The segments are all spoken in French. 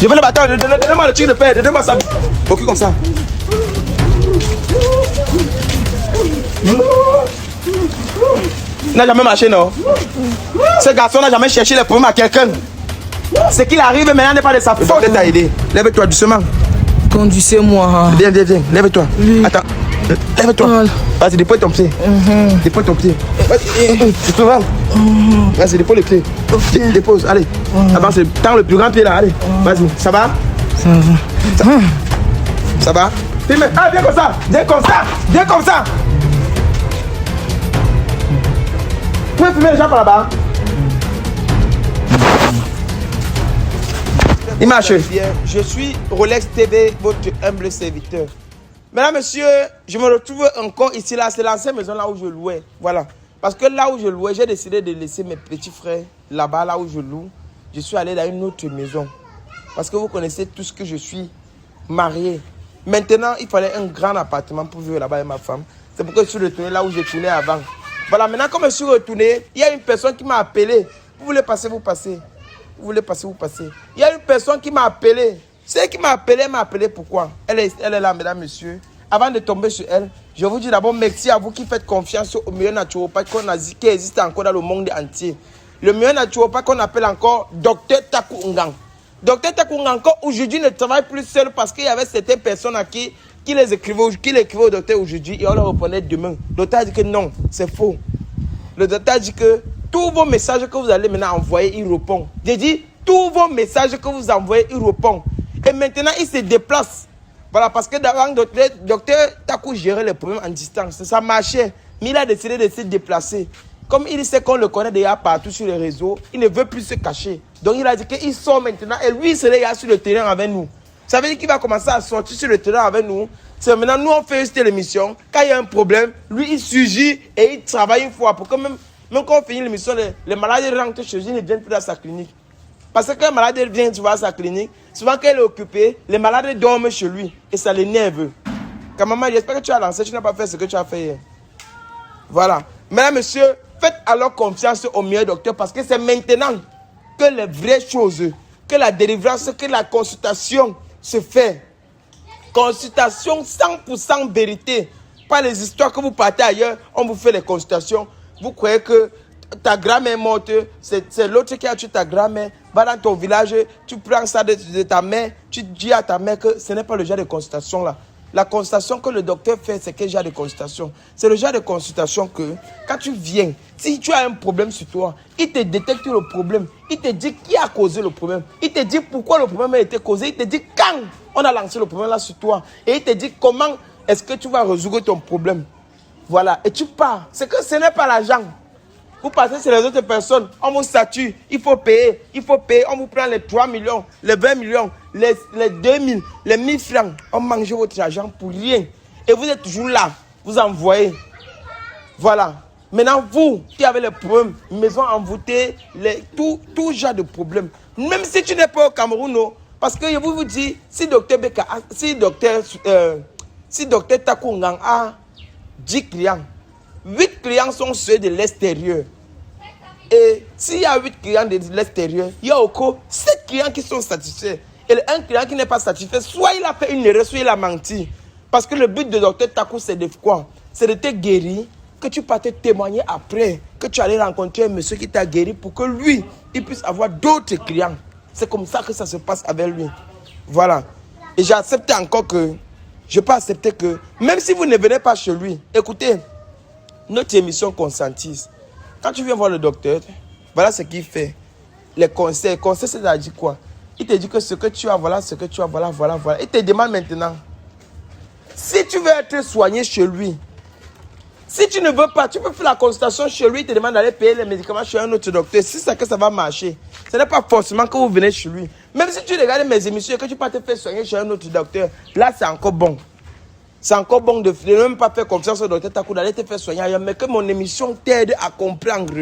Je veux le bâton, donnez-moi le truc de paix, donnez-moi ça. Ok, comme ça. Il n'a jamais marché, non? Ce garçon n'a jamais cherché les problèmes à quelqu'un. Ce qu'il arrive maintenant n'est pas de sa faute. Il t'a aidé. Lève-toi doucement. Conduisez-moi. Viens, lève-toi. Attends, lève-toi. Voilà. Vas-y, dépose ton pied. Dépose ton pied. Tu peux voir? Vas-y, dépose le pied. Dépose, allez. Avance, tends le plus grand pied là, allez. Vas-y, ça va? Ça va. Ça va? Ah, viens comme ça. Viens comme ça. Viens comme ça. Vous pouvez filmer les gens par là-bas. Il marche. Je suis Rolex TV, votre humble serviteur. Mesdames, messieurs, je me retrouve encore ici, là. C'est l'ancienne maison là où je louais. Voilà. Parce que là où je louais, j'ai décidé de laisser mes petits frères là-bas, là où je loue. Je suis allé dans une autre maison. Parce que vous connaissez tous que je suis marié. Maintenant, il fallait un grand appartement pour vivre là-bas avec ma femme. C'est pourquoi je suis retourné là où je tournais avant. Voilà, maintenant, comme je suis retourné, il y a une personne qui m'a appelé. Vous voulez passer, vous passez. Vous voulez passer, vous passez. Il y a une personne qui m'a appelé. Celle qui m'a appelé pourquoi? Elle est là, mesdames, messieurs. Avant de tomber sur elle, je vous dis d'abord merci à vous qui faites confiance au meilleur naturopathe qui existe encore dans le monde entier. Le meilleur naturopathe qu'on appelle encore Dr Taku Ngang. Dr Taku Ngang, aujourd'hui, ne travaille plus seul parce qu'il y avait certaines personnes à qui les écrivaient au docteur aujourd'hui et on le reprenait demain. Le docteur a dit que non, c'est faux. Le docteur a dit que tous vos messages que vous allez maintenant envoyer, il répond. J'ai dit, tous vos messages que vous envoyez, il répond. Et maintenant, il se déplace. Voilà, parce que d'avant, docteur Taku gérait les problèmes en distance. Ça marchait, mais il a décidé de se déplacer. Comme il sait qu'on le connaît déjà partout sur les réseaux, il ne veut plus se cacher. Donc il a dit qu'il sort maintenant et lui, il serait là sur le terrain avec nous. Ça veut dire qu'il va commencer à sortir sur le terrain avec nous. C'est maintenant, nous, on fait juste l'émission. Quand il y a un problème, lui, il surgit et il travaille une fois pour que même quand on finit l'émission, les malades rentrent chez lui, ils ne viennent plus dans sa clinique. Parce que quand un malade vient à sa clinique, souvent quand elle est occupée, les malades dorment chez lui et ça l'énerve. Quand maman, j'espère que tu as lancé, tu n'as pas fait ce que tu as fait hier. Voilà. Mesdames, messieurs, faites alors confiance au meilleur docteur parce que c'est maintenant que les vraies choses, que la délivrance, que la consultation se fait. Consultation 100% vérité. Pas les histoires que vous partez ailleurs, on vous fait les consultations. Vous croyez que ta grand-mère est morte, c'est l'autre qui a tué ta grand-mère. Va dans ton village, tu prends ça de ta mère, tu dis à ta mère que ce n'est pas le genre de consultation là. La consultation que le docteur fait, c'est quel genre de consultation? C'est le genre de consultation que, quand tu viens, si tu as un problème sur toi, il te détecte le problème. Il te dit qui a causé le problème. Il te dit pourquoi le problème a été causé. Il te dit quand on a lancé le problème là sur toi. Et il te dit comment est-ce que tu vas résoudre ton problème. Voilà. Et tu pars. C'est que ce n'est pas l'argent. Vous passez sur les autres personnes, on vous statue, il faut payer, on vous prend les 3 millions, les 20 millions, les 2 000, les 1 000 francs, on mange votre argent pour rien. Et vous êtes toujours là, vous envoyez. Voilà. Maintenant, vous qui avez les problèmes, maison envoûtée, tout genre de problèmes. Même si tu n'es pas au Cameroun, non, parce que je vous dis, si docteur Taku Ngang a 10 clients, 8 clients sont ceux de l'extérieur. Et s'il y a 8 clients de l'extérieur, il y a encore 7 clients qui sont satisfaits. Et un client qui n'est pas satisfait, soit il a fait une erreur, soit il a menti. Parce que le but de docteur Taku, c'est de quoi? C'est de te guérir, que tu peux te témoigner après, que tu allais rencontrer un monsieur qui t'a guéri pour que lui, il puisse avoir d'autres clients. C'est comme ça que ça se passe avec lui. Voilà. Et j'ai accepté encore que, je peux accepter que, même si vous ne venez pas chez lui, écoutez, notre émission conscientise. Quand tu viens voir le docteur, voilà ce qu'il fait. Les conseils. Conseils, c'est-à-dire quoi? Il te dit que ce que tu as, voilà ce que tu as, voilà. Il te demande maintenant. Si tu veux être soigné chez lui, si tu ne veux pas, tu peux faire la consultation chez lui, il te demande d'aller payer les médicaments chez un autre docteur. Si c'est que ça va marcher, ce n'est pas forcément que vous venez chez lui. Même si tu regardes mes émissions et que tu peux te faire soigner chez un autre docteur, là c'est encore bon. C'est encore bon de ne même pas faire confiance au docteur Taku, d'aller te faire soigner ailleurs, mais que mon émission t'aide à comprendre.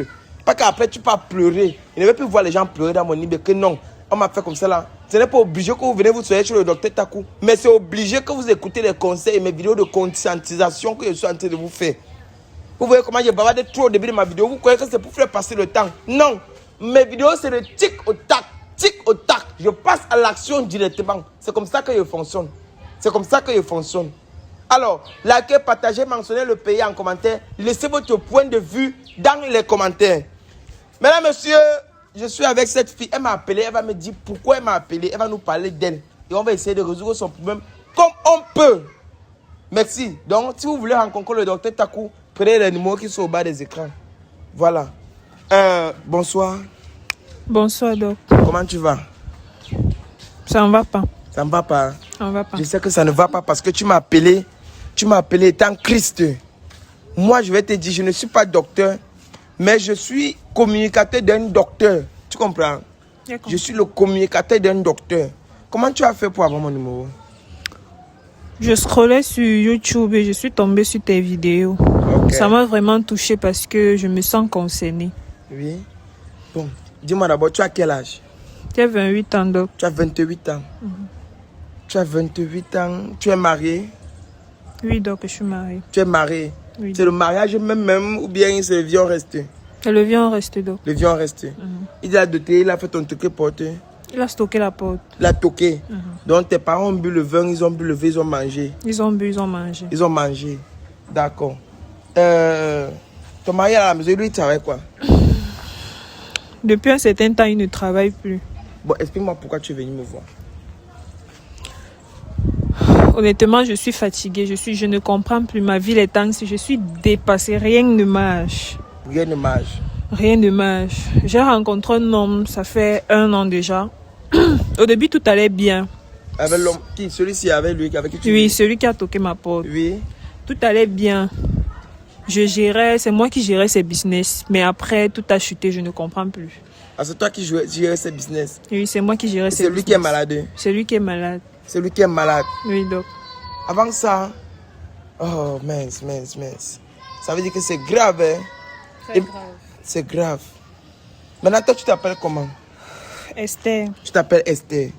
Pas qu'après tu vas pleurer. Il ne veut plus voir les gens pleurer dans mon livre, que non, on m'a fait comme ça là. Ce n'est pas obligé que vous venez vous soigner chez le docteur Taku, mais c'est obligé que vous écoutez les conseils et mes vidéos de conscientisation que je suis en train de vous faire. Vous voyez comment je bavarde trop au début de ma vidéo, vous croyez que c'est pour faire passer le temps. Non, mes vidéos c'est le tic au tac. Je passe à l'action directement. C'est comme ça que je fonctionne. C'est comme ça que je fonctionne. Alors, likez, partagez, mentionnez le pays en commentaire. Laissez votre point de vue dans les commentaires. Mesdames, messieurs, je suis avec cette fille. Elle m'a appelé. Elle va me dire pourquoi elle m'a appelé. Elle va nous parler d'elle. Et on va essayer de résoudre son problème comme on peut. Merci. Donc, si vous voulez rencontrer le docteur Taku, prenez les numéros qui sont au bas des écrans. Voilà. Bonsoir. Bonsoir, doc. Comment tu vas? Ça ne va pas. Ça ne va pas. Ça ne va pas. Je sais que ça ne va pas parce que tu m'as appelé. Tu m'as appelé étant Christ. Moi, je vais te dire, je ne suis pas docteur, mais je suis communicateur d'un docteur. Tu comprends? Je suis le communicateur d'un docteur. Comment tu as fait pour avoir mon numéro? Je scrollais sur YouTube et je suis tombée sur tes vidéos. Okay. Ça m'a vraiment touchée parce que je me sens concernée. Oui. Bon, dis-moi d'abord, tu as quel âge? Tu as 28 ans, doc. Tu as 28 ans. Tu as 28 ans. Tu es marié? Oui, doc, je suis mariée. Tu es marié? Oui, c'est le mariage même ou bien c'est le vieux resté? C'est le vieux resté, doc. Le vieux resté. Il a doté, il a fait ton truc porté. Il a stocké la porte. Il a toqué. Donc tes parents ont bu le vin, ils ont bu le vin, ils ont mangé. Ils ont bu, ils ont mangé. Ils ont mangé. D'accord. Ton mari à la maison, lui, il travaille quoi? Depuis un certain temps, il ne travaille plus. Bon, explique-moi pourquoi tu es venu me voir. Honnêtement, je suis fatiguée. Je ne comprends plus. Ma vie est anxieuse. Je suis dépassée. Rien ne marche. Rien ne marche. Rien ne marche. J'ai rencontré un homme, ça fait 1 an déjà. Au début, tout allait bien. Avec l'homme qui, celui-ci avec lui, avec qui tu Oui, vis? celui qui a toqué ma porte. Oui. Tout allait bien. C'est moi qui gérais ses business. Mais après, tout a chuté, je ne comprends plus. Ah, c'est toi qui gérais ses business. Oui, c'est moi qui gérais ses C'est business. lui qui est malade. C'est lui qui est malade. C'est lui qui est malade. Oui, donc. Avant ça, oh, mince. Ça veut dire que c'est grave, hein? Très grave. C'est grave. Maintenant, toi, tu t'appelles comment? Esther. Tu t'appelles Esther.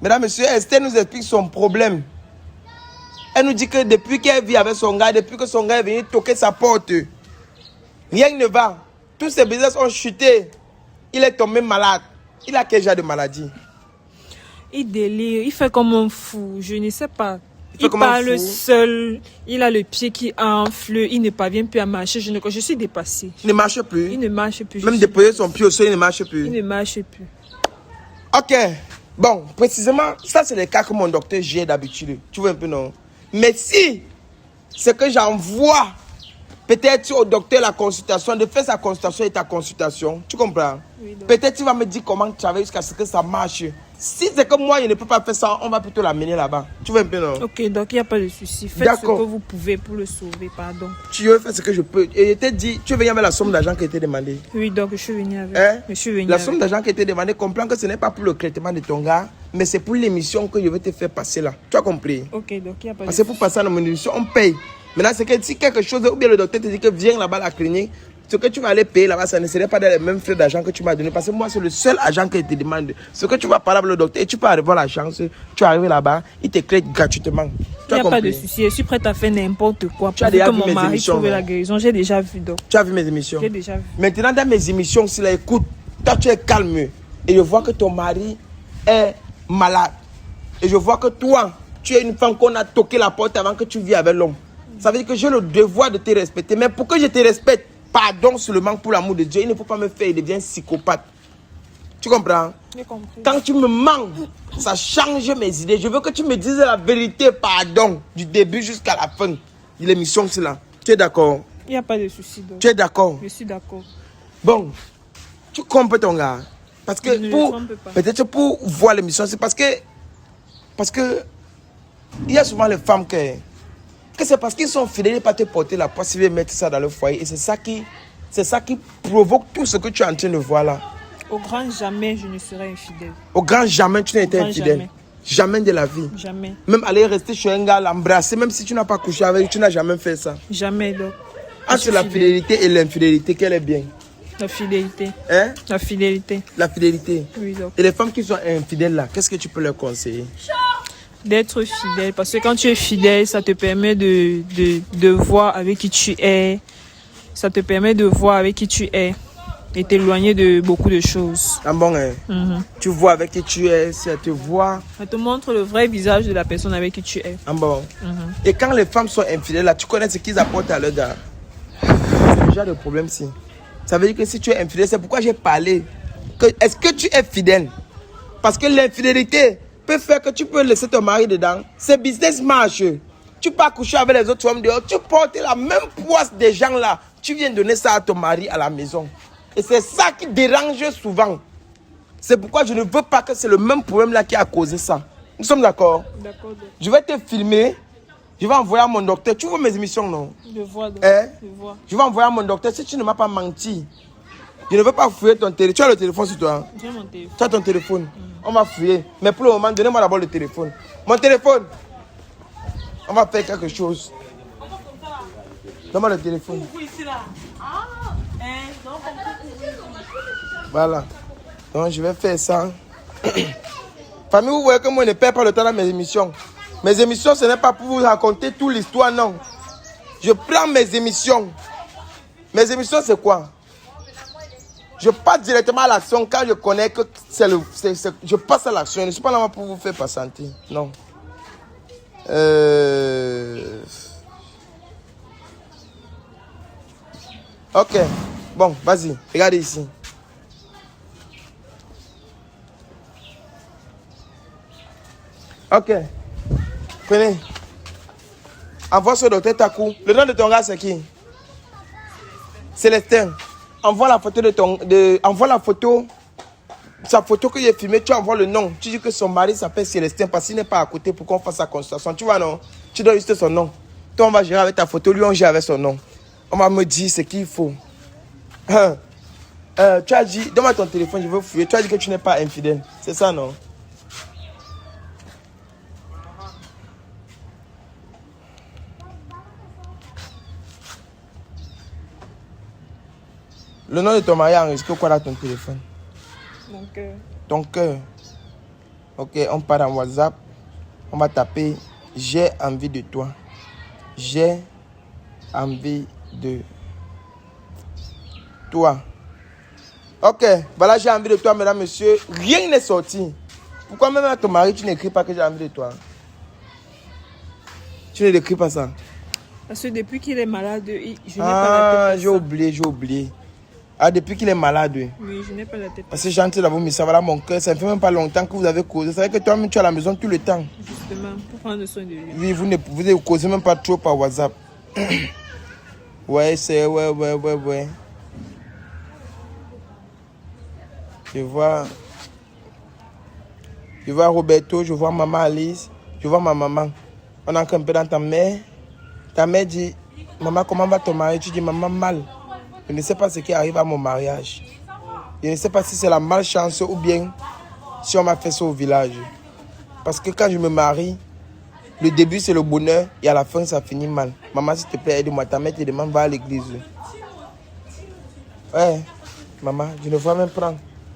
Mesdames, messieurs, Esther nous explique son problème. Elle nous dit que depuis qu'elle vit avec son gars, depuis que son gars est venu toquer sa porte, rien ne va. Tous ses business ont chuté. Il est tombé malade. Il a quel genre de maladie? Il délire, il fait comme un fou, je ne sais pas. Il comme un parle fou. seul, il a le pied qui enfle, il ne parvient plus à marcher. Je suis dépassée. Il ne marche plus. Il ne marche plus. Même déposer son pied au sol, il ne marche plus. Il ne marche plus. Ok. Bon, précisément, ça c'est le cas que mon docteur gère d'habitude. Tu vois un peu, non? Mais si c'est que j'envoie peut-être au docteur la consultation, de faire sa consultation et ta consultation, tu comprends? Oui, peut-être tu vas me dire comment tu avais jusqu'à ce que ça marche. Si c'est que moi, je ne peux pas faire ça, on va plutôt l'amener là-bas. Tu vois un peu, non? Ok, donc il n'y a pas de souci. Faites ce que vous pouvez pour le sauver, pardon. Tu veux faire ce que je peux. Et je t'ai dit, tu es venu avec la somme d'argent qui a été demandée. Oui, donc je suis venu avec. Hein? Je suis venu la avec. somme d'argent qui a été demandée, comprends que ce n'est pas pour le traitement de ton gars, mais c'est pour l'émission que je vais te faire passer là. Tu as compris? Ok, donc il n'y a pas de Parce que pour passer dans mon émission, on paye. Maintenant, c'est que si quelque chose, ou bien le docteur te dit que viens là-bas à la clinique, ce que tu vas aller payer là-bas, ça ne serait pas dans les mêmes frais d'argent que tu m'as donné. Parce que moi, c'est le seul agent qui te demande. Ce que tu vas parler avec le docteur, et tu peux avoir la chance, tu arrives là-bas, il te crée gratuitement. Il n'y a pas de souci, je suis prête à faire n'importe quoi. Tu as déjà que vu mon mes mari émissions, trouve non? la guérison. J'ai déjà vu, donc. Tu as vu mes émissions? J'ai déjà vu. Maintenant, dans mes émissions, si là, écoute, toi, tu es calme. Et je vois que ton mari est malade. Et je vois que toi, tu es une femme qu'on a toqué la porte avant que tu vis avec l'homme. Ça veut dire que j'ai le devoir de te respecter. Mais pour que je te respecte, pardon seulement pour l'amour de Dieu, il ne faut pas me faire devenir psychopathe. Tu comprends? J'ai compris. Quand tu me manques, ça change mes idées. Je veux que tu me dises la vérité, pardon, du début jusqu'à la fin de l'émission, c'est là. Tu es d'accord? Il n'y a pas de souci, donc. Tu es d'accord? Je suis d'accord. Bon, tu comprends ton gars. Parce que Je ne pour, trompe pas. peut-être pour voir l'émission, c'est parce que il y a souvent les femmes que c'est parce qu'ils sont fidèles et pas te porter la poisse, ils veulent mettre ça dans le foyer. Et c'est ça qui provoque tout ce que tu es en train de voir là. Au grand jamais, je ne serai infidèle. Au grand jamais, tu n'es été grand infidèle. jamais. Jamais de la vie. Jamais. Même aller rester chez un gars, l'embrasser, même si tu n'as pas couché avec lui, tu n'as jamais fait ça. Jamais, donc. Entre la fidélité et l'infidélité, quelle est bien? La fidélité. Hein? La fidélité. La fidélité. Oui, donc. Et les femmes qui sont infidèles là, qu'est-ce que tu peux leur conseiller? D'être fidèle. Parce que quand tu es fidèle, ça te permet de voir avec qui tu es. Ça te permet de voir avec qui tu es. et t'éloigner de beaucoup de choses. Ah bon, hein? Tu vois avec qui tu es, ça te voit. Ça te montre le vrai visage de la personne avec qui tu es. Ah bon. Et quand les femmes sont infidèles, là, tu connais ce qu'ils apportent à leur gars. C'est déjà le problème, si. Ça veut dire que si tu es infidèle, c'est pourquoi j'ai parlé. Est-ce que tu es fidèle? Parce que l'infidélité peut faire que tu peux laisser ton mari dedans. C'est business marche. Tu peux coucher avec les autres femmes dehors. Tu portes la même poisse des gens là. Tu viens donner ça à ton mari à la maison. Et c'est ça qui dérange souvent. C'est pourquoi je ne veux pas que c'est le même problème là qui a causé ça. Nous sommes d'accord? D'accord. Je vais te filmer. Je vais envoyer à mon docteur. Tu vois mes émissions, non? Je vois. Je vois. Je vais envoyer à mon docteur. Si tu ne m'as pas menti, je ne veux pas fouiller ton téléphone. Tu as le téléphone sur toi? J'ai mon téléphone. Tu as ton téléphone? On va fouiller. Mais pour le moment, donnez-moi d'abord le téléphone. Mon téléphone. On va faire quelque chose. Donne-moi le téléphone. Voilà. Donc, je vais faire ça. Famille, vous voyez que moi, je ne perds pas le temps dans mes émissions. Mes émissions, ce n'est pas pour vous raconter toute l'histoire, non. Je prends mes émissions. Mes émissions, c'est quoi? Je passe directement à l'action quand je connais que je passe à l'action. Je ne suis pas là pour vous faire patienter. Non. Ok. Bon, vas-y. Regardez ici. Ok. Prenez. Envoie ce docteur Takou. Le nom de ton gars, c'est qui? Célestin. Envoie la photo envoie la photo. Sa photo que j'ai filmée, tu envoies le nom. Tu dis que son mari s'appelle Célestin parce qu'il n'est pas à côté pour qu'on fasse sa consultation. Tu vois, non? Tu donnes juste son nom. Toi, on va gérer avec ta photo. Lui, on gère avec son nom. On va me dire ce qu'il faut. Tu as dit, donne-moi ton téléphone, je veux fouiller. Tu as dit que tu n'es pas infidèle. C'est ça, non? Le nom de ton mari a enregistré quoi dans ton téléphone? Mon cœur. Ton cœur. Ok, on part en WhatsApp. On va taper « J'ai envie de toi ». J'ai envie de toi. Ok, voilà, j'ai envie de toi, mesdames, messieurs. Rien n'est sorti. Pourquoi même à ton mari, tu n'écris pas que j'ai envie de toi? Tu ne l'écris pas ça? Parce que depuis qu'il est malade, je n'ai pas la tête. J'ai oublié. Ah, depuis qu'il est malade, oui. Oui, je n'ai pas la tête. Parce que gentil d'avoir mis ça, voilà mon cœur. Ça ne fait même pas longtemps que vous avez causé. C'est vrai que toi-même, tu es à la maison tout le temps. Justement, pour prendre soin de lui. Oui, vous ne causez même pas trop par WhatsApp. Ouais, c'est... Ouais. Je vois Roberto, je vois maman Alice, je vois ma maman. On est encore un peu dans ta mère. Ta mère dit, maman, comment va ton mari? Tu dis, maman, mal. Je ne sais pas ce qui arrive à mon mariage. Je ne sais pas si c'est la malchance ou bien si on m'a fait ça au village. Parce que quand je me marie, le début c'est le bonheur et à la fin ça finit mal. Maman, s'il te plaît, aide-moi. Ta mère te demande, va à l'église. Ouais, maman, je ne vois même pas.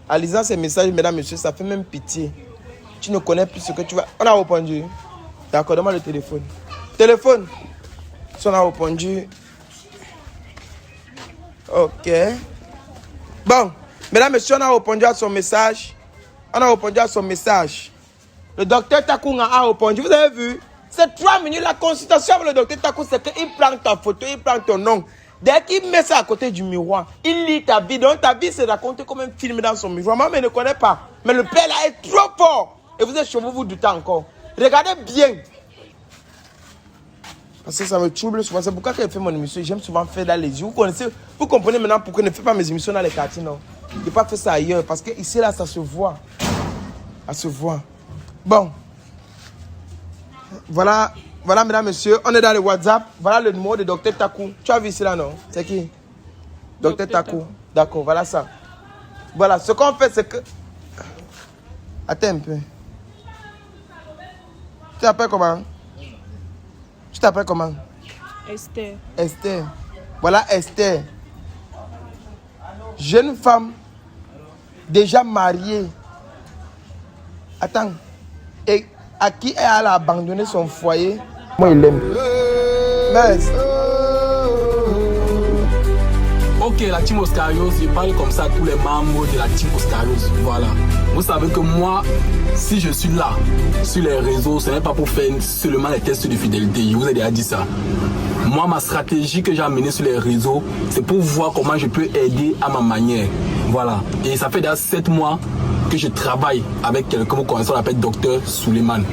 En lisant ces messages, mesdames, messieurs, ça fait même pitié. Tu ne connais plus ce que tu vas... On a répondu. D'accord, donne-moi le téléphone. Téléphone. Si on a répondu... Ok. Bon, mesdames, messieurs, on a répondu à son message. Le docteur Takounga a répondu. Vous avez vu? C'est 3 minutes. La consultation avec le docteur Takou, c'est qu'il prend ta photo, il prend ton nom. Dès qu'il met ça à côté du miroir, il lit ta vie. Donc ta vie, c'est racontée comme un film dans son miroir. Moi, je ne connais pas. Mais le père là est trop fort. Et vous êtes chez vous, vous doutez encore. Regardez bien. Parce que ça me trouble souvent. C'est pourquoi quand je fais mon émission, j'aime souvent faire dans les yeux. Vous comprenez maintenant pourquoi je ne fais pas mes émissions dans les quartiers, non? Je n'ai pas fait ça ailleurs. Parce que ici, là, ça se voit. Ça se voit. Bon. Voilà, mesdames, messieurs. On est dans le WhatsApp. Voilà le numéro de Dr Takou. Tu as vu ici, là, non? C'est qui? Dr Takou. D'accord, voilà ça. Voilà, ce qu'on fait, c'est que... Attends un peu. Tu t'appelles comment? Tu t'appelles comment? Esther. Esther. Voilà Esther. Jeune femme, déjà mariée. Attends. Et à qui elle a abandonné son foyer? Moi, il l'aime. Merci. Ok, la team Oscarios, je parle comme ça à tous les membres de la team Oscarios. Voilà. Vous savez que moi, si je suis là, sur les réseaux, ce n'est pas pour faire seulement les tests de fidélité. Je vous ai déjà dit ça. Moi, ma stratégie que j'ai amenée sur les réseaux, c'est pour voir comment je peux aider à ma manière. Voilà. Et ça fait déjà 7 mois que je travaille avec quelqu'un, vous connaissez, on l'appelle Dr Suleiman.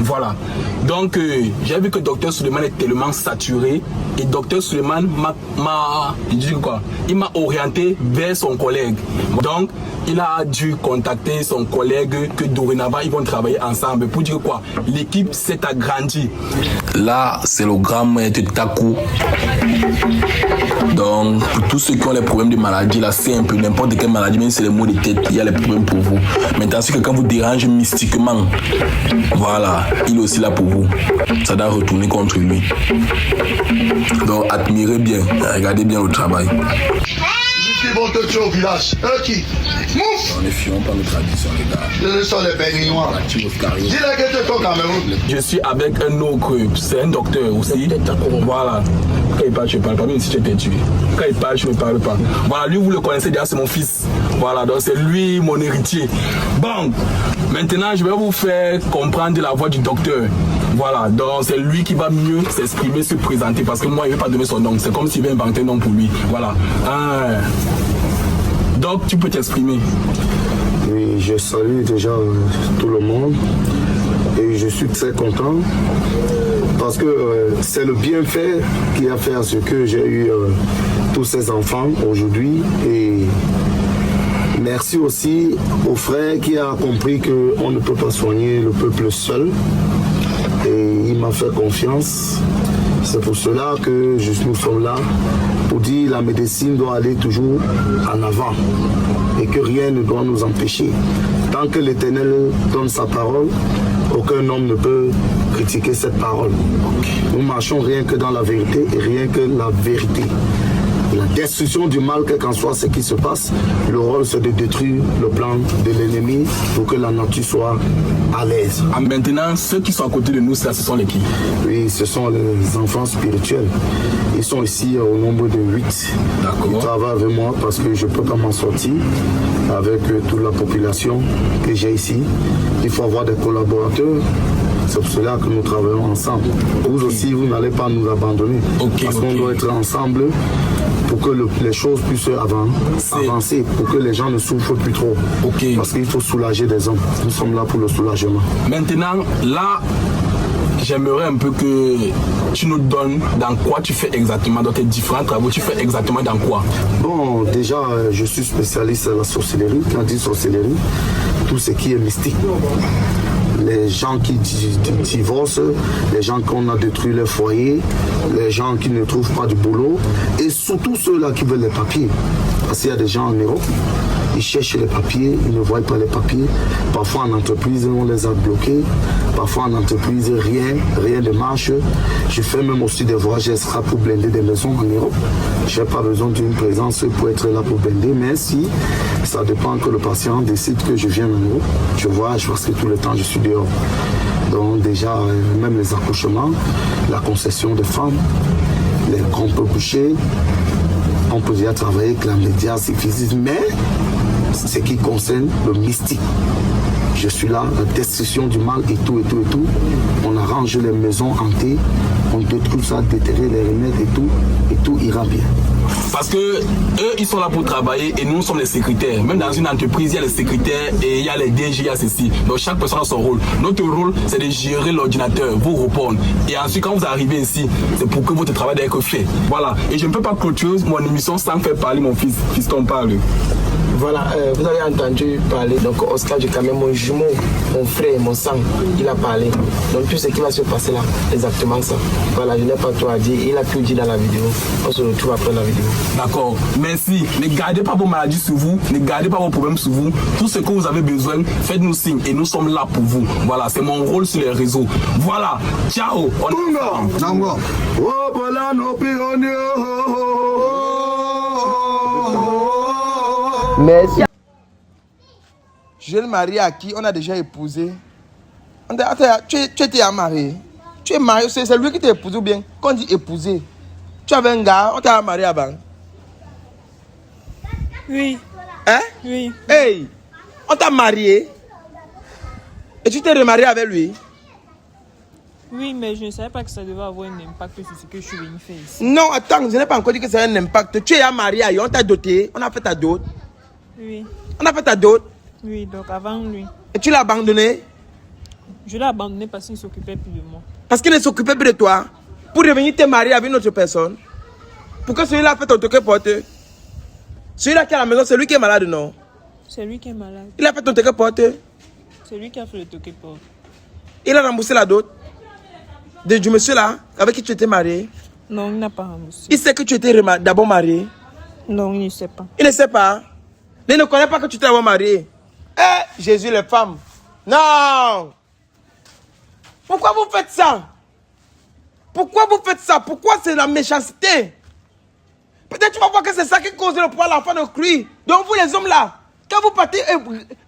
Voilà. Donc, j'ai vu que Dr Suleiman est tellement saturé et Dr Suleiman il m'a orienté vers son collègue. Donc, il a dû contacter son collègue que dorénavant, ils vont travailler ensemble. Pour dire quoi? L'équipe s'est agrandie. Là, c'est le grand maître Taku. Donc, pour tous ceux qui ont les problèmes de maladie, là, c'est un peu n'importe quelle maladie, même si c'est les maux de tête, il y a les problèmes pour vous. Maintenant, si quelqu'un vous dérange mystiquement, voilà, il est aussi là pour vous. Ça doit retourner contre lui. Donc, admirez bien, regardez bien le travail. Qui vont te tuer au village? Qui? Mouf! On ne fions pas nos traditions, les gars. Ce sont les Béninois. Dis-le que tu es au Cameroun. Je suis avec un autre, c'est un docteur aussi. Voilà. Quand il parle, je ne parle pas, même si tu étais tué. Quand il parle, je ne parle pas. Voilà, lui, vous le connaissez déjà, c'est mon fils. Voilà, donc c'est lui mon héritier. Bon, maintenant, je vais vous faire comprendre la voix du docteur. Voilà, donc c'est lui qui va mieux s'exprimer, se présenter, parce que moi, il ne veut pas donner son nom. C'est comme s'il veut inventer un nom pour lui. Voilà. Donc, tu peux t'exprimer. Oui, je salue déjà tout le monde et je suis très content parce que c'est le bienfait qui a fait à ce que j'ai eu tous ces enfants aujourd'hui. Et merci aussi au frère qui a compris qu'on ne peut pas soigner le peuple seul. Et il m'a fait confiance. C'est pour cela que nous sommes là pour dire que la médecine doit aller toujours en avant et que rien ne doit nous empêcher. Tant que l'Éternel donne sa parole, aucun homme ne peut critiquer cette parole. Nous marchons rien que dans la vérité et rien que la vérité. La destruction du mal, quel qu'en soit ce qui se passe, le rôle c'est de détruire le plan de l'ennemi pour que la nature soit à l'aise. Maintenant, ceux qui sont à côté de nous, ce sont les qui? Oui, ce sont les enfants spirituels. Ils sont ici au nombre de 8. Ils travaillent avec moi parce que je ne peux pas m'en sortir avec toute la population que j'ai ici. Il faut avoir des collaborateurs. C'est pour cela que nous travaillons ensemble. Vous aussi, vous n'allez pas nous abandonner. Parce qu'on doit être ensemble pour que les choses puissent avancer, pour que les gens ne souffrent plus trop. Parce qu'il faut soulager des hommes. Nous sommes là pour le soulagement. Maintenant, là, j'aimerais un peu que tu nous donnes dans quoi tu fais exactement, dans tes différents travaux, tu fais exactement dans quoi? Bon, déjà, je suis spécialiste à la sorcellerie. Quand on dit sorcellerie, tout ce qui est mystique. Les gens qui divorcent, les gens qu'on a détruit leur foyer, les gens qui ne trouvent pas de boulot et surtout ceux-là qui veulent les papiers. Parce qu'il y a des gens en Europe, ils cherchent les papiers, ils ne voient pas les papiers. Parfois en entreprise, on les a bloqués. Parfois en entreprise, rien ne marche. Je fais même aussi des voyages extra pour blinder des maisons en Europe. Je n'ai pas besoin d'une présence pour être là pour blinder, mais si ça dépend que le patient décide que je viens en Europe, je voyage parce que tout le temps je suis dehors. Donc déjà, même les accouchements, la concession de femmes, les groupes couchés, on peut déjà travailler avec la médiation physique, mais ce qui concerne le mystique. Je suis là, la destruction du mal et tout. On arrange les maisons hantées, on détruit ça, déterrer les remèdes et tout ira bien. Parce que eux, ils sont là pour travailler et nous sommes les secrétaires. Même dans une entreprise, il y a les secrétaires et il y a les DG, il y a ceci. Donc chaque personne a son rôle. Notre rôle, c'est de gérer l'ordinateur, vous répondre. Et ensuite, quand vous arrivez ici, c'est pour que votre travail doit être fait. Voilà. Et je ne peux pas clôturer mon émission sans faire parler mon fils. Fiston parle. Voilà, vous avez entendu parler, donc Oscar Djekame, mon jumeau, mon frère, mon sang, il a parlé. Donc tout ce qui va se passer là, exactement ça. Voilà, je n'ai pas trop à dire, il a tout dit dans la vidéo. On se retrouve après la vidéo. D'accord, merci. Ne gardez pas vos maladies sur vous, ne gardez pas vos problèmes sur vous. Tout ce que vous avez besoin, faites-nous signe et nous sommes là pour vous. Voilà, c'est mon rôle sur les réseaux. Voilà, ciao. Merci. Jeune marié à qui on a déjà épousé. Attends, tu étais marié. Tu es marié, c'est lui qui t'a épousé ou bien quand on dit épousé. Tu avais un gars, on t'a marié avant. Oui. Hein? Oui. Hey, on t'a marié. Et tu t'es remarié avec lui? Oui, mais je ne savais pas que ça devait avoir un impact sur ce que je suis venue faire ici. Non, attends, je n'ai pas encore dit que ça a un impact. Tu es marié ailleurs, on t'a doté, on a fait ta dot. Oui. On a fait ta dot. Oui, donc avant lui. Et tu l'as abandonné? Je l'ai abandonné parce qu'il ne s'occupait plus de moi. Parce qu'il ne s'occupait plus de toi. Pour revenir te marier avec une autre personne. Pourquoi celui-là a fait ton toque porteux? Celui-là qui est à la maison, c'est lui qui est malade, non? C'est lui qui est malade. Il a fait ton toque porteux. C'est lui qui a fait le toque porteux. Il a remboursé la dot du monsieur là, avec qui tu étais marié. Non, il n'a pas remboursé. Il sait que tu étais d'abord marié. Non, il ne sait pas. Il ne sait pas. Il ne connaît pas que tu t'es d'abord marié. Eh, Jésus, les femmes. Non! Pourquoi vous faites ça? Pourquoi vous faites ça? Pourquoi c'est la méchanceté? Peut-être tu vas voir que c'est ça qui cause le poids à l'enfant de cri. Donc vous les hommes là, quand vous partez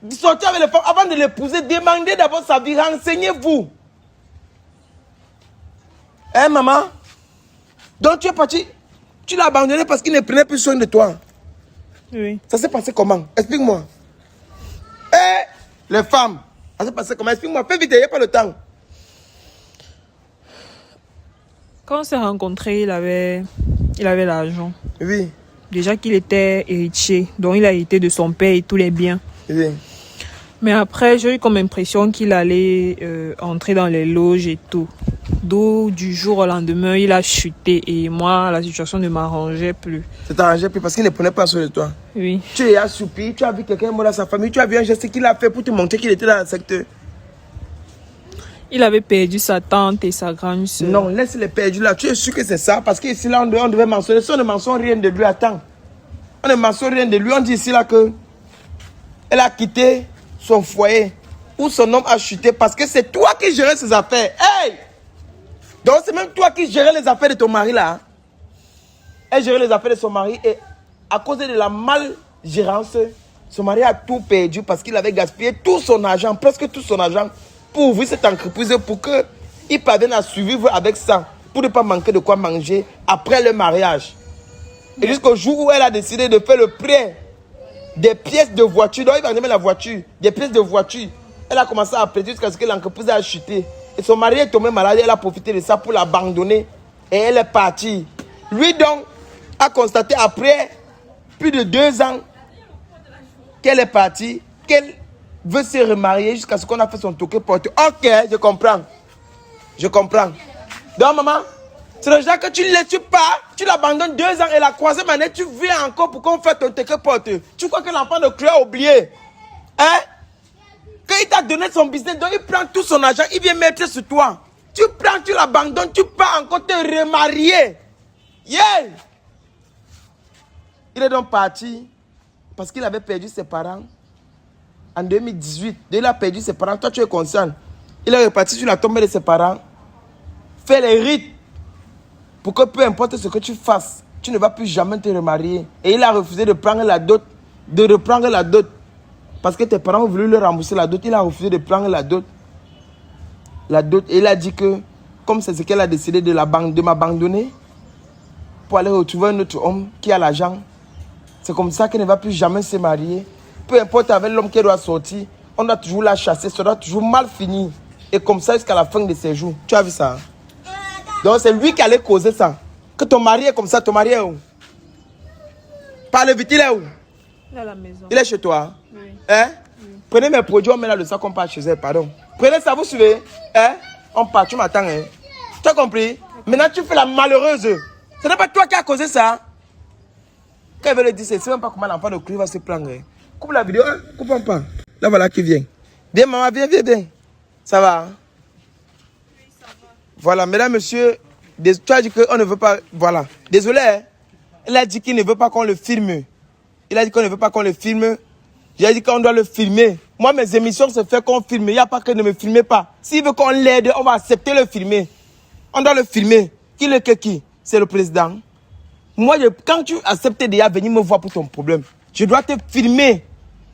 sortir avec les femmes, avant de l'épouser, demandez d'abord sa vie, renseignez-vous. Hein maman? Donc tu es parti, tu l'as abandonné parce qu'il ne prenait plus soin de toi. Oui. Ça s'est passé comment? Explique-moi. Eh, les femmes, ça s'est passé comment? Explique-moi, fais vite, il n'y a pas le temps. Quand on s'est rencontrés, il avait l'argent. Oui. Déjà qu'il était héritier, donc il a hérité de son père et tous les biens. Oui. Mais après, j'ai eu comme impression qu'il allait entrer dans les loges et tout. D'où, du jour au lendemain, il a chuté et moi, la situation ne m'arrangeait plus. Ça t'arrangeait plus parce qu'il ne prenait pas soin de toi. Oui. Tu es assoupi, tu as vu quelqu'un mort dans sa famille, tu as vu un geste qu'il a fait pour te montrer qu'il était dans le secteur. Il avait perdu sa tante et sa grande soeur. Non, laisse les perdus là. Tu es sûr que c'est ça? Parce qu'ici là, on devait mentionner. Si on ne mentionne rien de lui, attends. On ne mentionne rien de lui. On dit ici là que elle a quitté son foyer où son homme a chuté parce que c'est toi qui gérais ses affaires. Hey! Donc c'est même toi qui gérais les affaires de ton mari là. Elle gérait les affaires de son mari et à cause de la malgérance, son mari a tout perdu parce qu'il avait gaspillé tout son argent, presque tout son argent, pour ouvrir cette entreprise pour qu'il parvienne à survivre avec ça, pour ne pas manquer de quoi manger après le mariage. Et jusqu'au jour où elle a décidé de faire le prêt des pièces de voiture, donc il va jamais la voiture, des pièces de voiture, elle a commencé à prêter jusqu'à ce que l'entreprise a chuté. Et son mari est tombé malade, elle a profité de ça pour l'abandonner et elle est partie. Lui donc a constaté après plus de 2 ans qu'elle est partie, qu'elle veut se remarier jusqu'à ce qu'on a fait son toque porte. Ok, je comprends. Je comprends. Donc maman, c'est le genre que tu ne laisses pas, tu l'abandonnes 2 ans et la 3e année, tu viens encore pour qu'on fasse ton toque porte. Tu crois que l'enfant de Clé a oublié? Hein? Quand il t'a donné son business, donc il prend tout son argent, il vient mettre sur toi. Tu prends, tu l'abandonnes, tu pars encore te remarier. Yeah! Il est donc parti parce qu'il avait perdu ses parents en 2018. Dès qu'il a perdu ses parents, toi tu es conscient. Il est reparti sur la tombe de ses parents, fait les rites pour que peu importe ce que tu fasses, tu ne vas plus jamais te remarier. Et il a refusé de prendre la dot, de reprendre la dot. Parce que tes parents ont voulu lui rembourser la dot, il a refusé de prendre la dot. Et il a dit que, comme c'est ce qu'elle a décidé de m'abandonner, pour aller retrouver un autre homme qui a l'argent, c'est comme ça qu'elle ne va plus jamais se marier. Peu importe avec l'homme qui doit sortir, on doit toujours la chasser, ça doit toujours mal finir. Et comme ça jusqu'à la fin de ses jours. Tu as vu ça? Donc c'est lui qui allait causer ça. Que ton mari est comme ça, ton mari est où? Parle vite, il est où? Il est à la maison. Il est chez toi? Oui. Hein? Oui. Prenez mes produits, on met là le sac, on part chez elle, pardon. Prenez ça, vous suivez? Hein? On part, tu m'attends, hein? Tu as compris? Maintenant tu fais la malheureuse. Ce n'est pas toi qui as causé ça. Quand elle veut le dire, c'est même pas comment l'enfant de Clé va se prendre. Hein? Coupe la vidéo, hein? Coupons pas. Là voilà qui vient. Viens maman, viens. Ça va? Hein? Oui, ça va. Voilà, mesdames, messieurs, tu as dit qu'on ne veut pas... Voilà. Désolé, hein? Elle a dit qu'il ne veut pas qu'on le filme. Il a dit qu'on ne veut pas qu'on le filme. J'ai dit qu'on doit le filmer. Moi, mes émissions se font qu'on filme. Il n'y a pas que ne me filmez pas. S'il veut qu'on l'aide, on va accepter le filmer. On doit le filmer. Qui le qui? C'est le président. Moi, quand tu acceptes déjà venir me voir pour ton problème, je dois te filmer.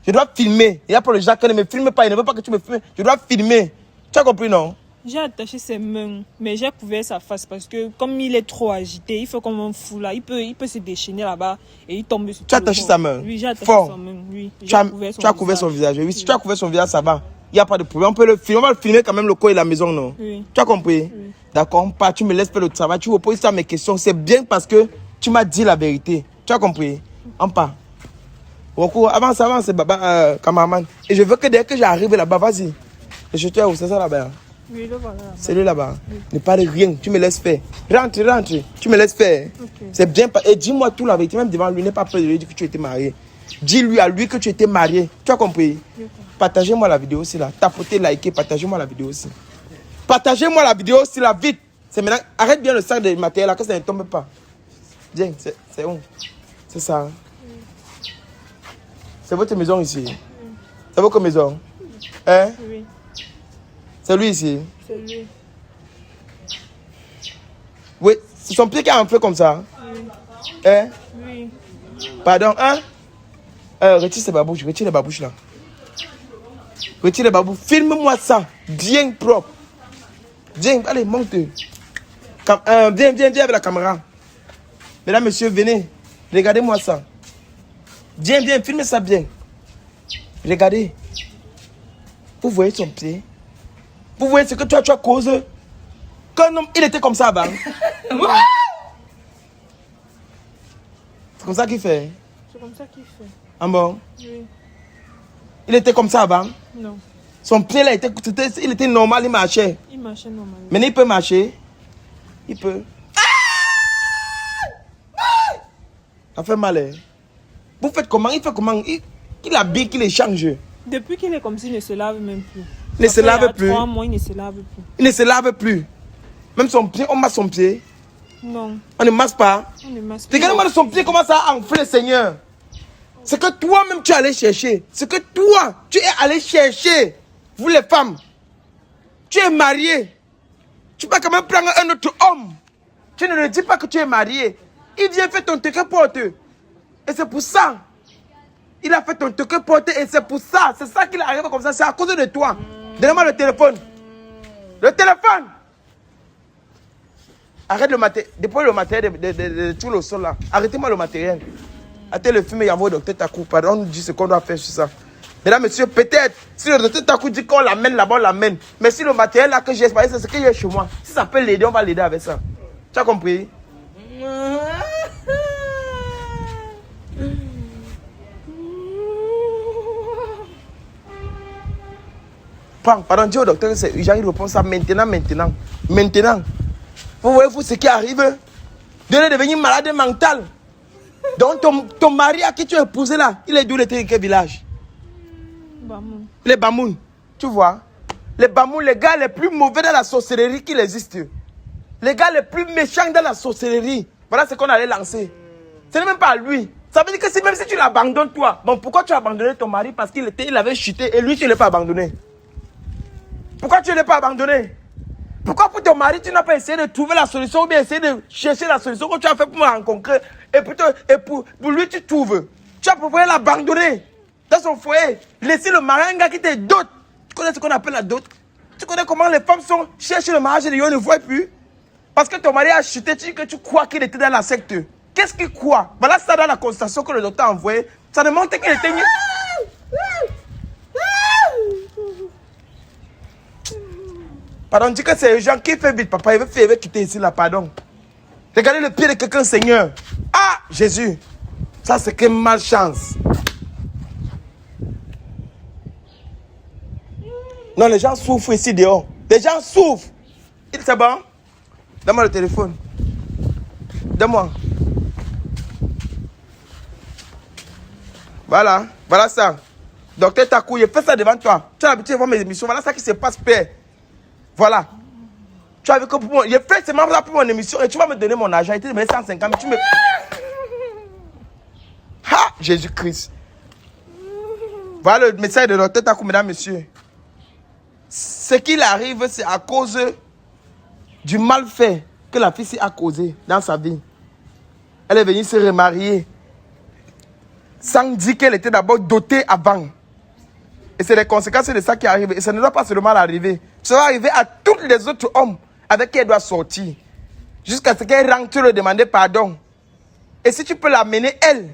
Je dois filmer. Il y a pour les gens qui ne me filment pas. Ils ne veulent pas que tu me filmes. Je dois filmer. Tu as compris, non? J'ai attaché ses mains, mais j'ai couvert sa face parce que comme il est trop agité, il fait comme un fou là. Il peut se déchaîner là-bas et il tombe sur Tu as attaché sa main? Oui, j'ai attaché Fort. sa main. Oui, Tu as couvert son visage. Oui, si tu as couvert son visage, ça va. Il n'y a pas de problème. On peut le filmer. On va le filmer quand même le coin et la maison, non? Oui. Tu as compris? Oui. D'accord, pas. Tu me laisses faire le travail. Tu reposes ça à mes questions. C'est bien parce que tu m'as dit la vérité. Tu as compris? On part. Avance, Baba, cameraman. Et je veux que dès que j'arrive là-bas, vas-y. Le chuteur, c'est ça là-bas? Oui, le voilà. C'est lui là-bas. Oui. Ne parle rien, tu me laisses faire. Rentre. Tu me laisses faire. Okay. C'est bien. Et dis-moi tout la vérité, même devant lui. N'aie pas peur de lui dire que tu étais marié. Dis-lui à lui que tu étais marié. Tu as compris? Okay. Partagez-moi la vidéo aussi là. Tapotez, likez, partagez-moi la vidéo aussi. Partagez-moi la vidéo aussi là, vite. C'est maintenant. Arrête bien le sac de matériel là, que ça ne tombe pas. Viens, c'est où? C'est ça. Hein? C'est votre maison ici. C'est votre maison. Hein? Oui. C'est lui ici. C'est lui. Oui, c'est son pied qui a enflé comme ça. Oui. Hein? Oui. Pardon, hein? Retire ces babouches, retire les babouches là. Retire les babouches. Filme-moi ça, bien propre. Viens, allez, monte. Viens avec la caméra. Mesdames, messieurs, venez. Regardez-moi ça. Viens, filmez ça bien. Regardez. Vous voyez son pied? Vous voyez ce que tu as causé? Qu'un homme, il était comme ça avant. C'est comme ça qu'il fait? C'est comme ça qu'il fait. Ah bon? Oui. Il était comme ça avant? Non. Son pied là, il était normal, il marchait. Il marchait normalement. Maintenant, il peut marcher. Il peut. Ça fait mal, hein? Vous faites comment? Il fait comment? Il habille, qu'il échange. Depuis qu'il est comme ça, il ne se lave même plus. Il ne se lave plus. 3 mois, il ne se lave plus. Il ne se lave plus. Même son pied, on masse son pied. Non. On ne masse pas. On ne masse pas. Regardez-moi son pied, comment ça a enflé, Seigneur. C'est que toi-même tu es allé chercher. C'est que toi, tu es allé chercher. Vous les femmes, tu es marié. Tu peux quand même prendre un autre homme. Tu ne le dis pas que tu es marié. Il vient faire ton truc porte. Et c'est pour ça. Il a fait ton truc porte et c'est pour ça. C'est ça qu'il arrive comme ça. C'est à cause de toi. Donne-moi le téléphone. Le téléphone. Arrête le matériel. Dépose le matériel de tout le sol là. Arrêtez-moi le matériel. Arrêtez le film et envoie au docteur Takou. Pardon, on nous dit ce qu'on doit faire sur ça. Mesdames, messieurs, peut-être, si le docteur Takou dit qu'on l'amène là-bas, on l'amène. Mais si le matériel là que j'ai espéré, c'est ce qu'il y a chez moi. Si ça peut l'aider, on va l'aider avec ça. Tu as compris? Pardon, dis au docteur que j'arrive à répondre ça maintenant. Vous voyez, vous, ce qui arrive, de devenir malade mental. Donc, ton mari à qui tu as épousé là, il est d'où, il était de quel village? Bamoun. Les Bamoun, tu vois. Les Bamoun, les gars les plus mauvais dans la sorcellerie qu'il existe. Les gars les plus méchants dans la sorcellerie. Voilà ce qu'on allait lancer. Ce n'est même pas lui. Ça veut dire que même si tu l'abandonnes toi, bon, pourquoi tu as abandonné ton mari? Parce qu'il avait chuté et lui, tu ne l'as pas abandonné. Pourquoi tu ne l'as pas abandonné? Pourquoi pour ton mari, tu n'as pas essayé de trouver la solution ou bien essayé de chercher la solution que tu as fait pour me rencontrer? Et pour lui, tu trouves. Tu as préféré l'abandonner dans son foyer. Laisser le mari, un gars qui te dote. Tu connais ce qu'on appelle la dot? Tu connais comment les femmes sont chercher le mariage et ils ne voient plus? Parce que ton mari a chuté, que tu crois qu'il était dans la secte. Qu'est-ce qu'il croit? Voilà ça dans la constatation que le docteur a envoyée. Ça demande qu'il était... Pardon, dis que c'est les gens qui font vite, papa. Il veut quitter ici, là, pardon. Regardez le pied de quelqu'un, Seigneur. Ah, Jésus. Ça, c'est quelle malchance. Non, les gens souffrent ici dehors. Les gens souffrent. C'est bon? Donne-moi le téléphone. Donne-moi. Voilà. Voilà ça. Docteur Takou, il fait ça devant toi. Tu as l'habitude de voir mes émissions. Voilà ça qui se passe, Père. Voilà. Tu as vu que pour moi, il fait seulement ça pour mon émission et tu vas me donner mon argent. Il te donné 150, mais tu me... Ha! Jésus-Christ. Voilà le message de docteur Takou, mesdames, messieurs. Ce qu'il arrive, c'est à cause du malfait que la fille a causé dans sa vie. Elle est venue se remarier sans dire qu'elle était d'abord dotée avant. Et c'est les conséquences de ça qui arrivent. Et ça ne doit pas seulement arriver. Ça va arriver à tous les autres hommes avec qui elle doit sortir. Jusqu'à ce qu'elle rentre le demander pardon. Et si tu peux l'amener, elle,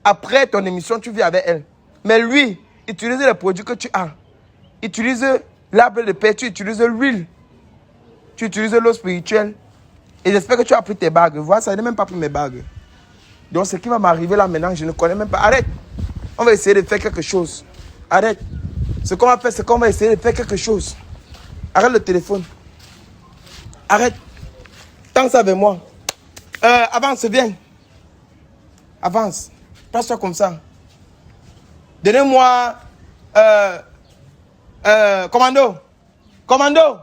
après ton émission, tu vis avec elle. Mais lui, utilise les produits que tu as. Utilise l'arbre de paix, tu utilises l'huile. Tu utilises l'eau spirituelle. Et j'espère que tu as pris tes bagues. Voilà, ça n'a même pas pris mes bagues. Donc ce qui va m'arriver là maintenant, je ne connais même pas. Arrête. On va essayer de faire quelque chose. Arrête. Ce qu'on va faire, c'est qu'on va essayer de faire quelque chose. Arrête le téléphone. Arrête. Tends ça avec moi. Avance, viens. Avance. Passe-toi comme ça. Donnez-moi... commando. Commando.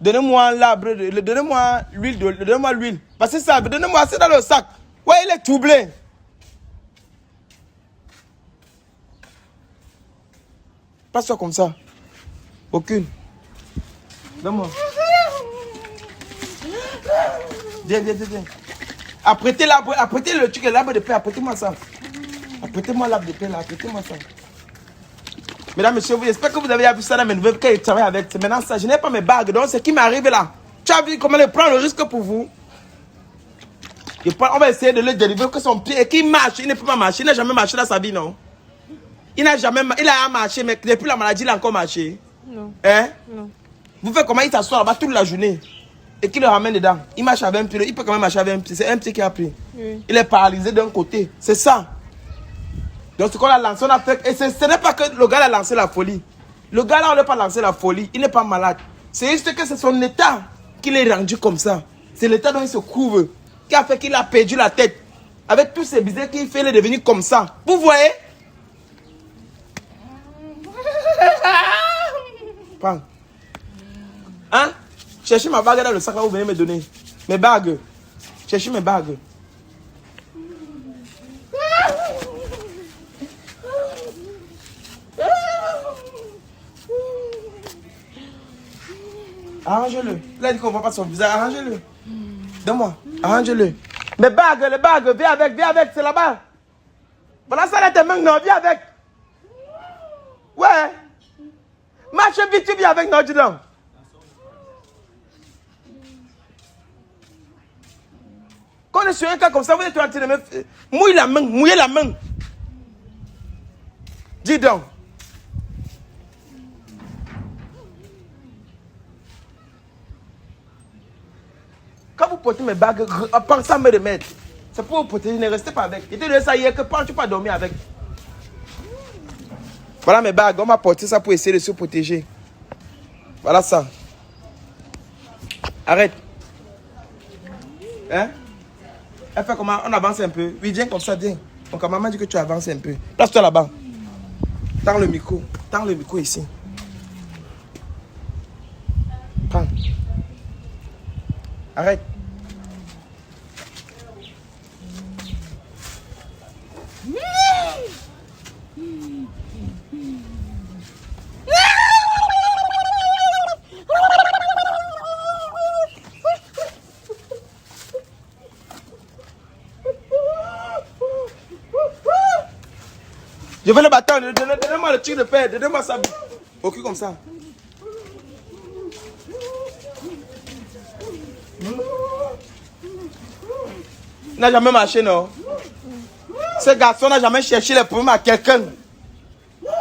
Donnez-moi l'arbre. Donnez-moi l'huile. Donnez-moi l'huile. Parce que ça, donnez-moi, c'est dans le sac. Ouais, il est troublé. Passe-toi comme ça. Aucune. Donne-moi. Viens. Apprêtez l'arbre, apprêtez le truc, l'arbre de paix, apprêtez-moi ça. Apprêtez-moi l'arbre de paix là, apprêtez-moi ça. Mesdames, messieurs, j'espère que vous avez vu ça dans mes nouvelles quand je travaille avec. C'est maintenant ça, je n'ai pas mes bagues, donc ce qui m'arrive là. Tu as vu comment je prends le risque pour vous? On va essayer de le dériver que son pied et qu'il marche, il ne peut pas marcher, il n'a jamais marché dans sa vie, non? Il a marché, mais depuis la maladie, il a encore marché. Non. Hein? Non. Vous faites comment il s'assoit là-bas toute la journée et qu'il le ramène dedans. Il marche avec un pied, il peut quand même marcher avec un pied. C'est un pied qui a pris. Oui. Il est paralysé d'un côté. C'est ça. Donc ce qu'on a lancé, on a fait. Et ce n'est pas que le gars a lancé la folie. Le gars là, on n'a pas lancé la folie. Il n'est pas malade. C'est juste que c'est son état qui l'est rendu comme ça. C'est l'état dont il se couvre qui a fait qu'il a perdu la tête. Avec tous ces bizarres qu'il fait, il est devenu comme ça. Vous voyez? Prends. Hein? Cherchez ma bague dans le sac là, vous venez me donner. Mes bagues. Cherchez mes bagues. Arrange-le. Il a dit qu'on ne voit pas son visage. Arrange-le. Donne-moi. Arrange-le. Mes bagues, les bagues. Viens avec, c'est là-bas. Voilà ça là, tes mains, non, viens avec. Ouais. Marche vite, tu viens avec, non, dis donc. Quand on est sur un cas comme ça, vous êtes en train de me... Mouillez la main. Dis donc. Quand vous portez mes bagues, pensez à me remettre. C'est pour vous protéger, ne restez pas avec. Il te dit ça hier que tu peux pas dormir avec. Voilà mes bagues, on m'a porté ça pour essayer de se protéger. Voilà ça. Arrête. Hein? Elle fait comment? On avance un peu. Oui, viens comme ça, viens. Donc maman dit que tu avances un peu. Place-toi là-bas. Tends le micro. Tends le micro ici. Prends. Arrête. Je veux le bâton, donnez-moi le truc de paix, donnez-moi ça. Au cul comme ça. Il n'a jamais marché, non? Ce garçon n'a jamais cherché les problèmes à quelqu'un.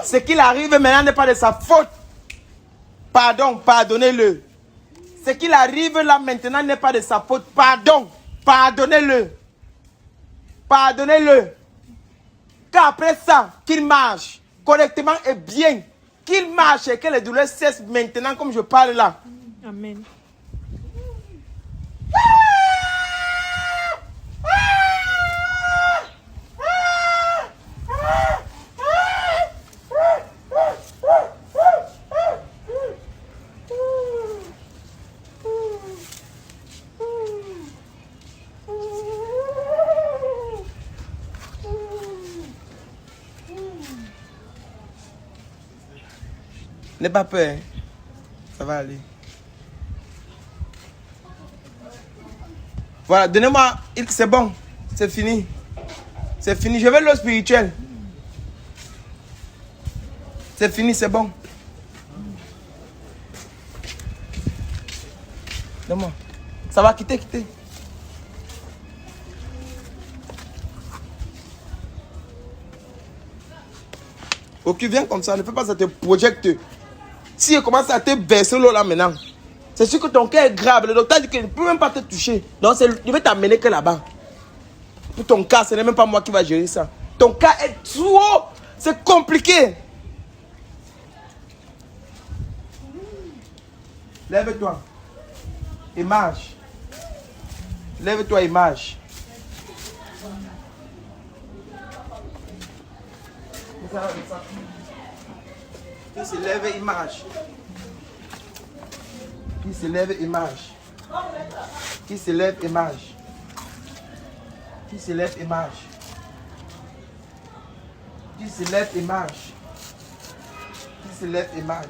Ce qu'il arrive maintenant n'est pas de sa faute. Pardon, pardonnez-le. Ce qu'il arrive là maintenant n'est pas de sa faute. Pardon, pardonnez-le. Pardonnez-le. Qu'après ça, qu'il marche correctement et bien. Qu'il marche et que les douleurs cessent maintenant comme je parle là. Amen. N'aie pas peur. Ça va aller. Voilà, donnez-moi. C'est bon. C'est fini. C'est fini. Je veux l'eau spirituelle. C'est fini, c'est bon. Donne-moi. Ça va, quitter. Ok, viens comme ça, ne fais pas ça, te projecte. Si il commence à te baisser l'eau là maintenant, c'est sûr que ton cœur est grave. Le docteur dit qu'il ne peut même pas te toucher. Donc, je vais t'amener que là-bas. Pour ton cas, ce n'est même pas moi qui va gérer ça. Ton cas est trop... C'est compliqué. Lève-toi. Et marche. Lève-toi et marche. Qui se lève et marche. Qui se lève et marche. Qui se lève et marche. Qui se lève et marche. Qui se lève et marche. Qui se lève et marche.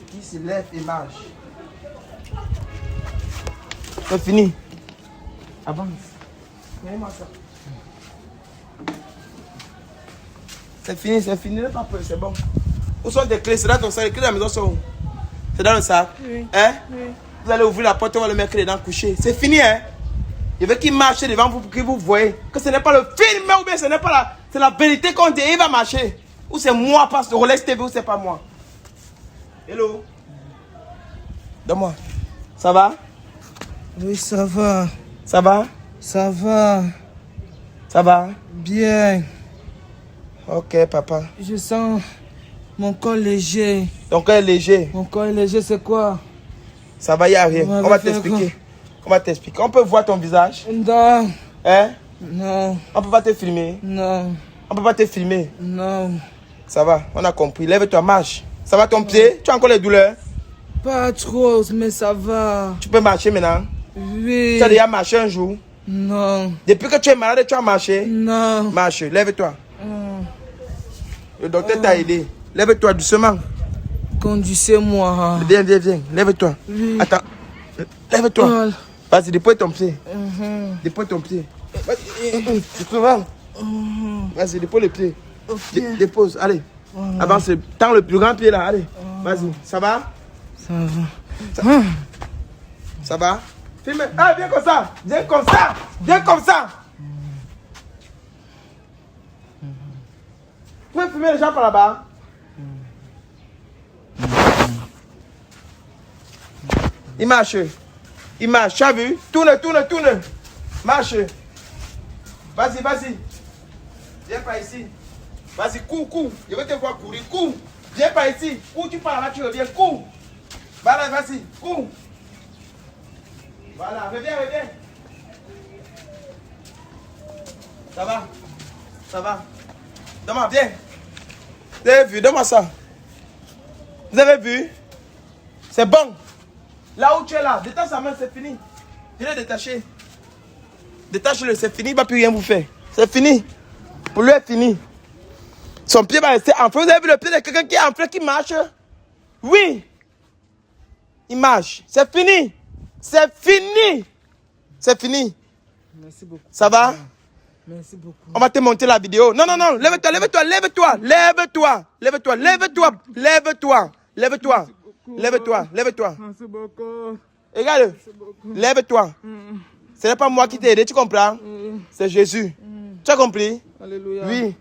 Qui se lève et marche. C'est fini. Avance. Mets-moi ça. C'est fini, ne pas peur, c'est bon. Où sont tes clés? C'est dans ton sac, les clés de la maison sont où? C'est dans le sac? Oui. Hein? Oui. Vous allez ouvrir la porte, on va le mettre dedans coucher. C'est fini, hein? Je veux qu'il marche devant vous pour que vous voyez que ce n'est pas le film, ou bien ce n'est pas la... C'est la vérité qu'on dit, il va marcher. Ou c'est moi, parce que Rolex TV, ou c'est pas moi. Hello? Donne-moi. Ça va? Oui, ça va. Ça va? Ça va. Ça va? Bien. Ok, papa. Je sens mon corps léger. Ton cœur est léger. Mon corps est léger, c'est quoi? Ça va, il n'y a rien. On On va t'expliquer. On va t'expliquer. On peut voir ton visage? Non. Hein? Non. On peut pas te filmer? Non. On peut pas te filmer? Non. Ça va, on a compris. Lève-toi, marche. Ça va ton pied? Tu as encore les douleurs? Pas trop, mais ça va. Tu peux marcher maintenant? Oui. Tu as déjà marché un jour? Non. Depuis que tu es malade, tu as marché? Non. Marche, lève-toi. Le docteur t'a aidé. Lève-toi doucement. Conduisez-moi. Viens. Lève-toi. Oui. Attends. Lève-toi. Oh. Vas-y, dépose ton pied. Dépose ton pied. Vas-y. Souvent. Vas-y, dépose le pied. Dépose, allez. Avance. Tends le plus grand pied là, allez. Vas-y. Ça va? Ça va. Ça va? Filme. Ah, viens comme ça. Viens comme ça. Viens comme ça. Tu peux filmer les gens par là-bas? Il marche. Il marche. Tu as vu? Tourne. Marche. Vas-y. Viens par ici. Vas-y, cours. Je veux te voir courir. Cours. Viens par ici. Cours, tu pars là, tu reviens. Cours. Voilà, vas-y. Cours. Voilà, reviens. Ça va. Donne-moi, viens. Vous avez vu? Donne-moi ça. Vous avez vu? C'est bon. Là où tu es là, détache sa main, c'est fini. Je l'ai détaché. Détache-le, c'est fini, il ne va plus rien vous faire. C'est fini. Pour lui, c'est fini. Son pied va rester enflé. Vous avez vu le pied de quelqu'un qui est enflé, qui marche? Oui. Il marche. C'est fini. Merci beaucoup. Ça va? Merci beaucoup. On va te monter la vidéo. Non. Lève-toi. Merci beaucoup. Regarde. Lève-toi. Ce n'est pas moi qui t'ai aidé, tu comprends? C'est Jésus. Tu as compris? Alléluia. Oui.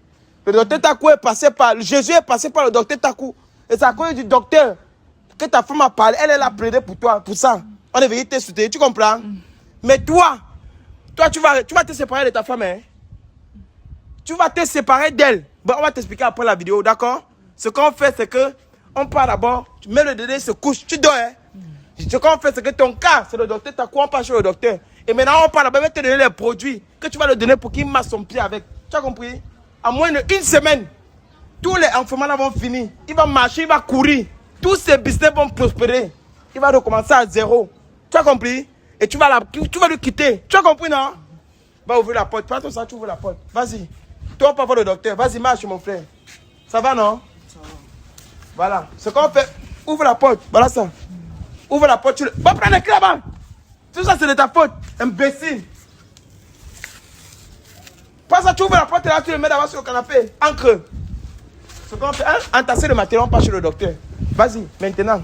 Le docteur Takou est passé par... Jésus est passé par le docteur Takou. Et c'est à cause du docteur que ta femme a parlé. Elle a plaidé pour toi, pour ça. On est venu te soutenir, tu comprends? Mais toi, tu vas te séparer de ta femme, hein? Tu vas te séparer d'elle. Bon, on va t'expliquer après la vidéo, d'accord? Ce qu'on fait, c'est que on part d'abord, tu mets le bébé, se couche, tu dors, hein? Ce qu'on fait, c'est que ton cas, c'est le docteur Takou, on part chez le docteur. Et maintenant, on part là-bas, il va te donner les produits que tu vas le donner pour qu'il masse son pied avec. Tu as compris? À moins d'une semaine, tous les enfants là vont finir. Il va marcher, il va courir. Tous ces business vont prospérer. Il va recommencer à zéro. Tu as compris? Et tu vas le quitter. Tu as compris, non? Va ouvrir la porte. Pas tout ça, tu ouvres la porte. Vas-y. Toi, on peut voir le docteur. Vas-y, marche, mon frère. Ça va, non? Ça va. Voilà. Ce qu'on fait, ouvre la porte. Voilà ça. Ouvre la porte. Va prendre les clés là-bas. Tout ça, c'est de ta faute. Imbécile. Pas ça, tu ouvres la porte et là, tu le mets d'abord sur le canapé. Encre. Ce qu'on fait, hein, entasser le matériel, on part chez le docteur. Vas-y, maintenant.